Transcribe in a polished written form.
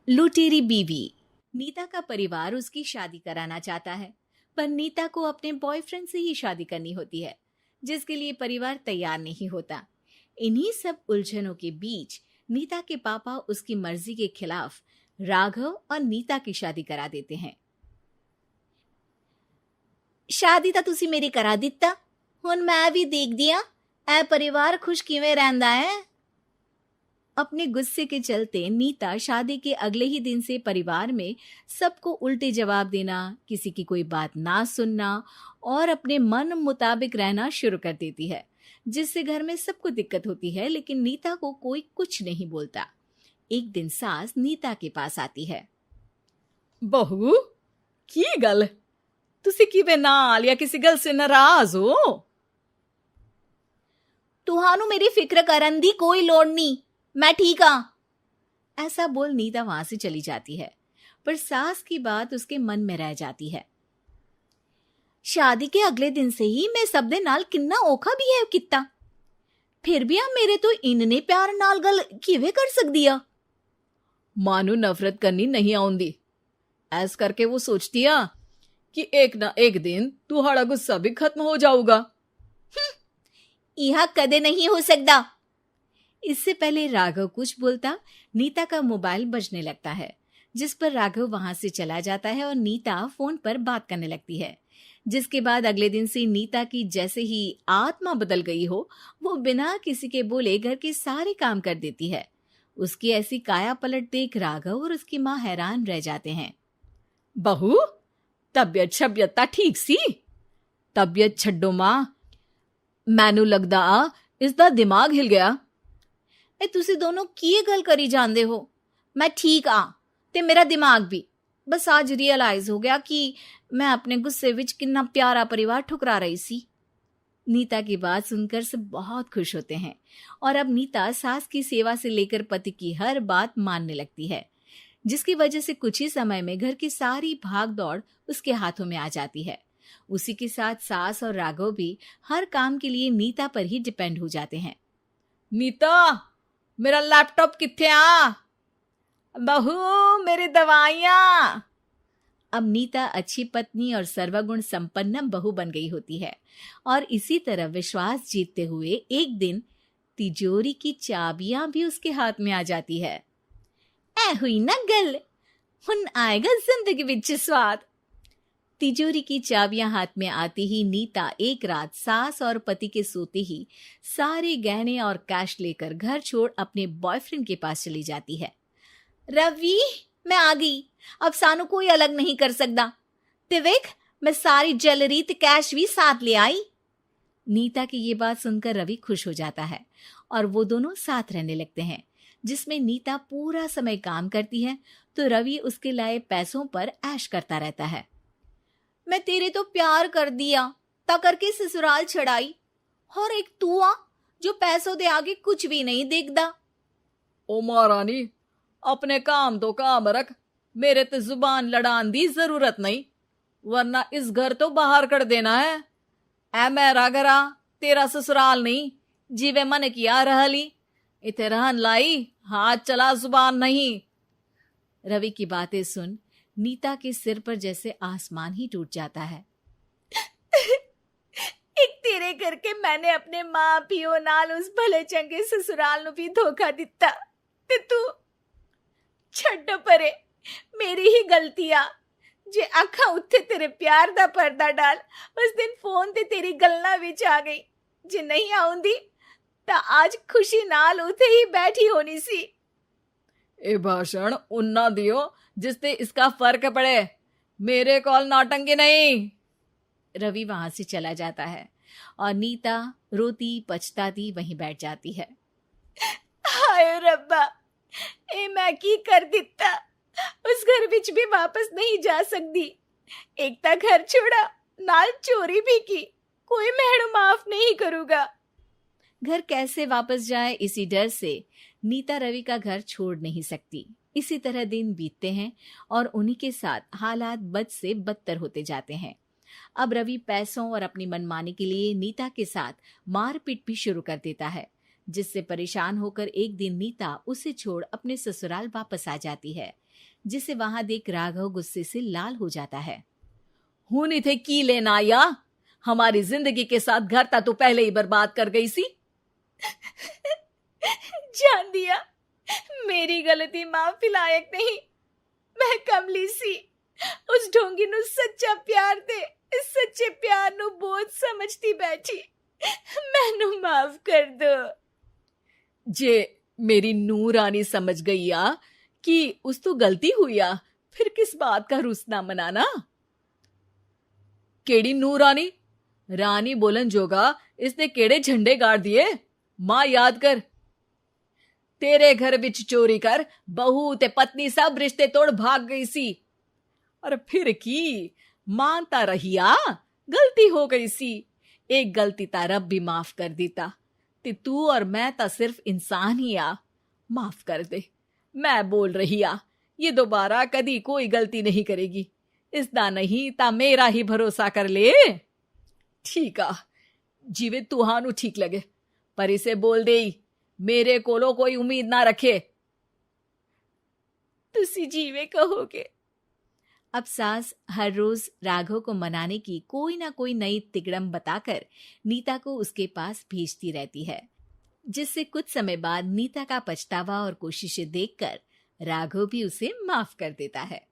लुटेरी बीवी। नीता का परिवार उसकी शादी कराना चाहता है, पर नीता को अपने बॉयफ्रेंड से ही शादी करनी होती है, जिसके लिए परिवार तैयार नहीं होता। इन्हीं सब उलझनों के बीच नीता के पापा उसकी मर्जी के खिलाफ राघव और नीता की शादी करा देते हैं। शादी ਤਾਂ ਤੁਸੀਂ ਮੇਰੀ ਕਰਾ ਦਿੱਤਾ, ਹੁਣ मैं भी देख दिया ए परिवार खुश किवें रहंदा है। अपने गुस्से के चलते नीता शादी के अगले ही दिन से परिवार में सबको उल्टे जवाब देना, किसी की कोई बात ना सुनना और अपने मन मुताबिक रहना शुरू कर देती है, जिससे घर में सबको दिक्कत होती है, लेकिन नीता को कोई कुछ नहीं बोलता। एक दिन सास नीता के पास आती है। बहू, की गल तुसी किवें नाल या किसी गल से नाराज हो? तुहानू मेरी फिक्र करन दी कोई लोड़ नहीं, मैं ठीक हाँ। ऐसा बोल नीता वहां से चली जाती है, पर सास की बात उसके मन में रह जाती है। शादी के अगले दिन से ही मैं सब दे नाल किन्ना औखा बिहेव किता, फिर भी आ मेरे तो इन्ने प्यार नाल गल किवें कर सकदी आ। मां नू नफरत करनी नहीं आउंदी, ऐस करके वो सोचती आ कि एक ना एक दिन तुम्हारा गुस्सा भी खत्म हो जाऊगा। यह कदे नहीं हो सकता। इससे पहले राघव कुछ बोलता, नीता का मोबाइल बजने लगता है, जिस पर राघव वहां से चला जाता है और नीता फोन पर बात करने लगती है। जिसके बाद अगले दिन से नीता की जैसे ही आत्मा बदल गई हो, वो बिना किसी के बोले घर के सारे काम कर देती है। उसकी ऐसी काया पलट देख राघव और उसकी माँ हैरान रह जाते हैं। बहू, तबियत शबियत ता ठीक सी? तबियत छड्डो मां, मैनू लगदा इसदा दिमाग हिल गया। ए तुसी दोनों की गल करी जांदे हो? मैं ठीक आ ते मेरा दिमाग भी। बस आज रियलाइज हो गया कि मैं अपने गुस्से विच कितना प्यारा परिवार ठुकरा रही सी। नीता की बात सुनकर सब बहुत खुश होते हैं और अब नीता सास की सेवा से लेकर पति की हर बात मानने लगती है, जिसकी वजह से कुछ ही समय में घर की सारी भाग दौड़ उसके हाथों में आ जाती है। उसी के साथ सास और राघव भी हर काम के लिए नीता पर ही डिपेंड हो जाते हैं। नीता, मेरा लैपटॉप किथे आ? बहू, मेरी दवाइयां। अब नीता अच्छी पत्नी और सर्वगुण संपन्न बहू बन गई होती है और इसी तरह विश्वास जीतते हुए एक दिन तिजोरी की चाबियां भी उसके हाथ में आ जाती है। ऐ हुई ना गल, हुन आएगा जिंदगी विच स्वाद। तिजोरी की चाबियां हाथ में आती ही नीता एक रात सास और पति के सोते ही सारे गहने और कैश लेकर घर छोड़ अपने बॉयफ्रेंड के पास चली जाती है। रवि, मैं आ गई, अब सानू कोई अलग नहीं कर सकता। ते वेख, मैं सारी ज्वेलरी ते कैश भी साथ ले आई। नीता की ये बात सुनकर रवि खुश हो जाता है और वो दोनों साथ रहने लगते हैं, जिसमें नीता पूरा समय काम करती है तो रवि उसके लाए पैसों पर ऐश करता रहता है। मैं तेरे तो प्यार कर दिया, ता करके ससुराल छड़ाई, और एक तू आ जो पैसों दे आगे कुछ भी नहीं देखदा। ओ महारानी, अपने काम तो काम रख, मेरे ते जुबान लड़ान दी जरूरत नहीं, वरना इस घर तो बाहर कर देना है। ऐ मेरा घरा, तेरा ससुराल नहीं, जीवे मन किया रहली, इथे रहन लाई, हाथ चला जुबान नहीं। रवि की बातें सुन नीता के सिर पर जैसे आसमान ही टूट जाता है। एक तेरे करके मैंने अपने मां पियो नाल उस भले चंगे ससुराल नु भी धोखा दिता, ते तू छड्ड परे, मेरी ही गलती आ। जे अखा उत्थे तेरे प्यार दा पर्दा डाल, उस दिन फोन ते तेरी गल्ला विच आ गई। जे नहीं आउंदी ता आज खुशी नाल उथे ही बैठी होनी सी। ए भाषण उन्ना दियो जिससे इसका फर्क पड़े, मेरे कॉल नौटंकी नहीं। रवि वहां से चला जाता है और नीता रोती पछताती वहीं बैठ जाती है। हाय रब्बा, ए मैं की कर दिता, उस घर विच भी वापस नहीं जा सकती। एक ता घर छोड़ा, नाल चोरी भी की, कोई मेहणु माफ नहीं करूंगा। घर कैसे वापस जाए, इसी डर से नीता रवि का घर छोड़ नहीं सकती। इसी तरह दिन बीतते हैं और उन्हीं के साथ हालात बद से बदतर होते जाते हैं। अब रवि पैसों और अपनी मनमानी के लिए नीता के साथ मारपीट भी शुरू कर देता है, जिससे परेशान होकर एक दिन नीता उसे छोड़ अपने ससुराल वापस आ जाती है। जिसे वहां देख राघव गुस्से से लाल हो जाता है। हूं थे की लेना या हमारी जिंदगी के साथ घर ता तू पहले ही बर्बाद कर गई सी। जान दिया, मेरी गलती माफी लायक नहीं। मैं कमली सी उस ढोंगी नु सच्चा प्यार दे इस सच्चे प्यार नु बोझ समझती बैठी। मैनू माफ कर दो। जे मेरी नूर रानी समझ गई आ कि उस तो गलती हुई आ, फिर किस बात का रुसना मनाना। केड़ी नूर रानी? रानी बोलन जोगा इसने केड़े झंडे गाड़ दिए? मां याद कर, तेरे घर विच चोरी कर बहू ते पत्नी सब रिश्ते तोड़ भाग गई सी। और फिर की मानता रहिया, गलती हो गई सी। एक गलती ता रब भी माफ कर देता ते तू और मैं ता सिर्फ इंसान ही आ। माफ कर दे, मैं बोल रही आ ये दोबारा कदी कोई गलती नहीं करेगी। इसदा नहीं ता मेरा ही भरोसा कर ले। ठीक आ, जिवे तुहानू ठीक लगे, पर इसे बोल दे मेरे कोलो कोई उम्मीद ना रखे। तुसी जीवे कहोगे। अब सास हर रोज राघव को मनाने की कोई ना कोई नई तिकड़म बताकर नीता को उसके पास भेजती रहती है, जिससे कुछ समय बाद नीता का पछतावा और कोशिशें देखकर राघव भी उसे माफ कर देता है।